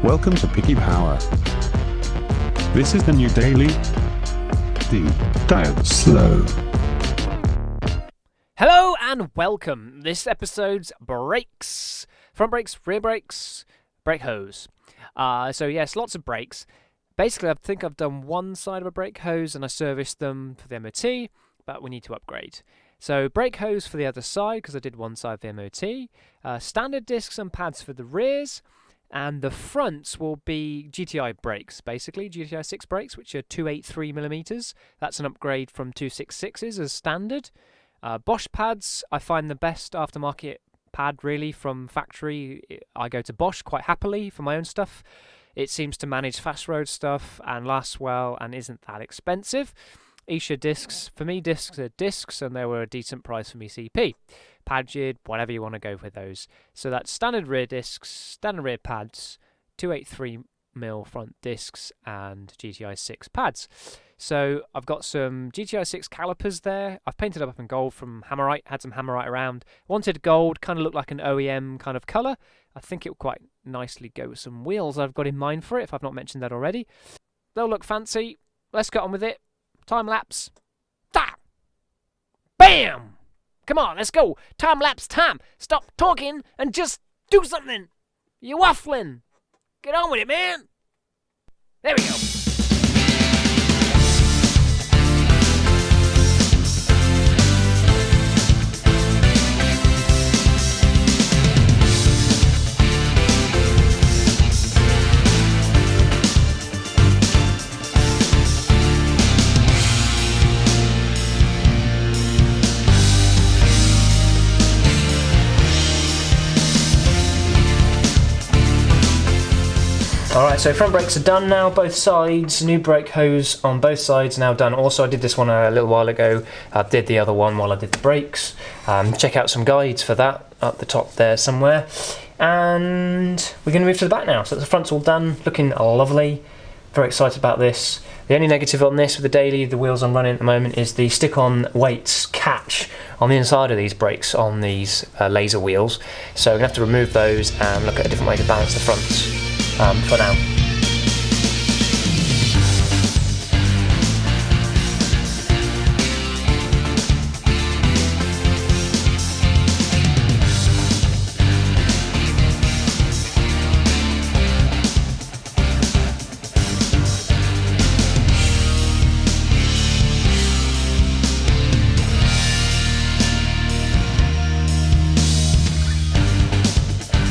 Welcome to Piggy Power. This is the new daily, the Diabslow. Hello and welcome. This episode's brakes. Front brakes, rear brakes, brake hose. So yes, lots of brakes. Basically, I think I've done one side of a brake hose and I serviced them for the MOT, but we need to upgrade. So brake hose for the other side, because I did one side of the MOT. Standard discs and pads for the rears. And the fronts will be GTI brakes, basically, GTI 6 brakes, which are 283mm. That's an upgrade from 266s as standard. Bosch pads, I find the best aftermarket pad, really, from factory. I go to Bosch quite happily for my own stuff. It seems to manage fast road stuff and lasts well and isn't that expensive. Escher discs, for me, discs are discs, and they were a decent price for me CP. Pagid, whatever you want to go with those. So that's standard rear discs, standard rear pads, 283mm front discs, and GTI 6 pads. So I've got some GTI 6 calipers there. I've painted up in gold from Hammerite, had some Hammerite around. Wanted gold, kind of looked like an OEM kind of colour. I think it will quite nicely go with some wheels I've got in mind for it, if I've not mentioned that already. They'll look fancy. Let's get on with it. Time lapse. Ta! Bam! Come on, let's go. Time lapse time. Stop talking and just do something. You're waffling. Get on with it, man. There we go. Alright, so front brakes are done now, both sides. New brake hose on both sides now done. Also, I did this one a little while ago. I did the other one while I did the brakes. Check out some guides for that up the top there somewhere. And we're going to move to the back now. So the front's all done, looking lovely. Very excited about this. The only negative on this with the daily, the wheels I'm running at the moment, is the stick-on weights catch on the inside of these brakes on these laser wheels. So we're going to have to remove those and look at a different way to balance the fronts. For now.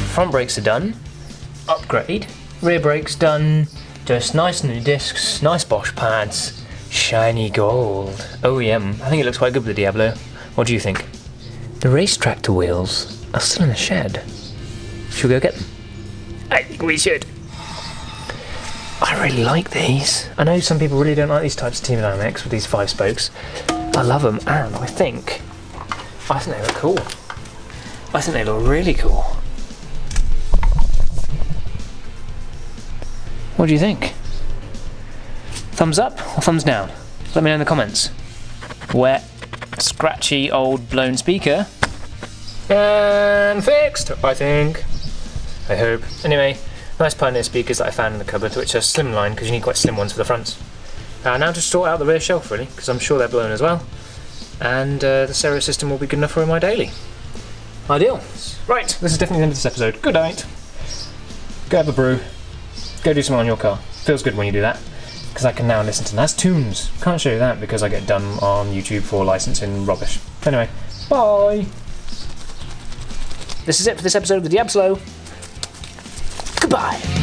Front brakes are done. Upgrade. Rear brakes done. Just nice new discs, nice Bosch pads, shiny gold. OEM. I think it looks quite good with the Diablo. What do you think? The race tractor wheels are still in the shed. Should we go get them? I think we should. I really like these. I know some people really don't like these types of Team Dynamics with these 5 spokes. I love them, and I think they look cool. I think they look really cool. What do you think? Thumbs up or thumbs down? Let me know in the comments. Wet, scratchy, old blown speaker. And fixed, I think. I hope. Anyway, nice Pioneer speakers that I found in the cupboard, which are slimline because you need quite slim ones for the fronts. Now just sort out the rear shelf really, because I'm sure they're blown as well. And the stereo system will be good enough for my daily. Ideal. Right, this is definitely the end of this episode. Good night. Go have a brew. Go do something on your car. Feels good when you do that, because I can now listen to nice tunes. Can't show you that because I get done on YouTube for licensing rubbish. Anyway, bye! This is it for this episode of the Diabslow. Goodbye!